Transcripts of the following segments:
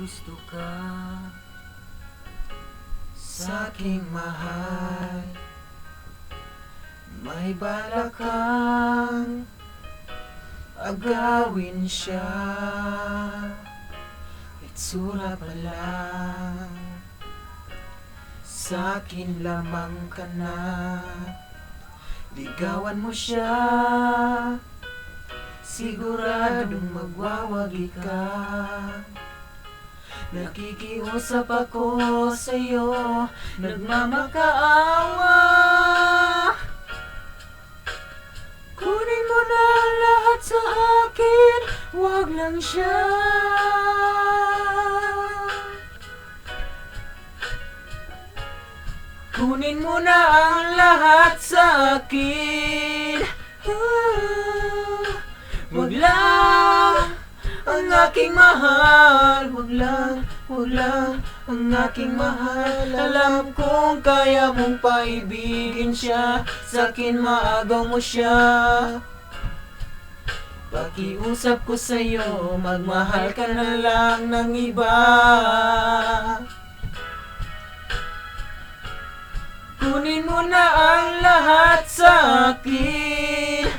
gusto ka sa'king mahal. May balak kang agawin siya, itsura pa lang, sa'kin lamang ka na. Ligawan mo siya, siguradong magwawagi ka. Nakikiusap ako sa'yo, nagmamakaawa. Kunin mo na lahat sa akin, wag lang siya. Kunin mo na ang lahat sa akin. Wag lang ang aking mahal. Wag lang ang aking mahal. Alam kong kaya mong paibigin siya, sa'kin maagaw mo siya. Pakiusap ko sa'yo, magmahal ka na lang ng iba. Kunin mo na ang lahat sa akin.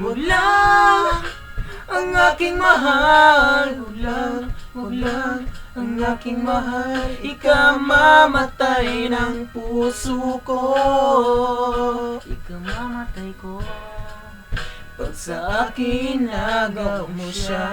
Wag lang ang aking mahal. Wag lang ang aking mahal. Ikamamatay ng puso ko. Ikamamatay ko pag sa akin nagaw mo siya.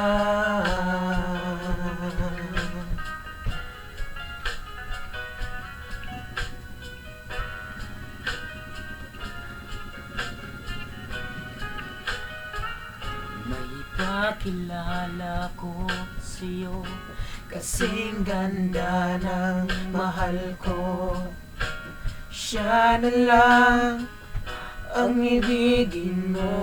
May ipakilala ko sa'yo, kasing ganda ng mahal ko. Siya na lang ang ibigin mo.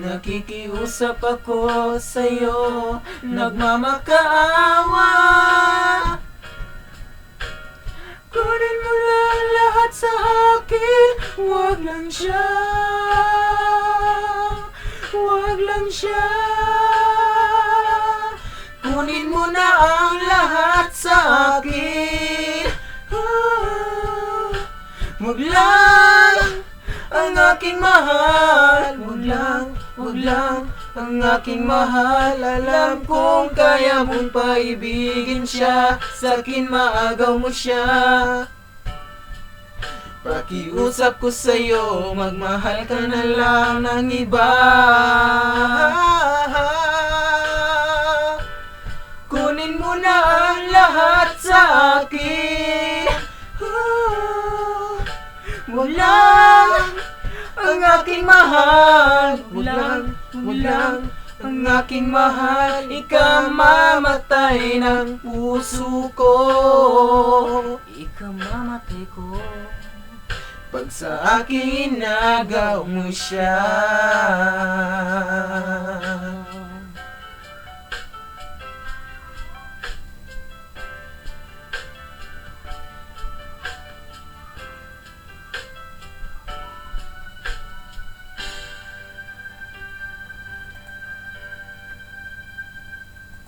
Nakikiusap ako sa'yo, nagmamakaawa. Kunin mo lang lahat sa akin, wag lang siya. Wag lang siya. Kunin mo na ang lahat sa akin. Wag lang ang aking mahal. Wag lang ang aking mahal. Alam kong kaya mong paibigin siya, sa'kin maagaw mo siya. Pakiusap ko sa'yo, magmahal ka na lang ng iba. Kunin mo na ang lahat sa akin. Wag lang ang aking mahal. Wag lang ang aking mahal. Ikamamatay ng puso ko. Ikamamatay ko pag sa akin nagaw mo siya.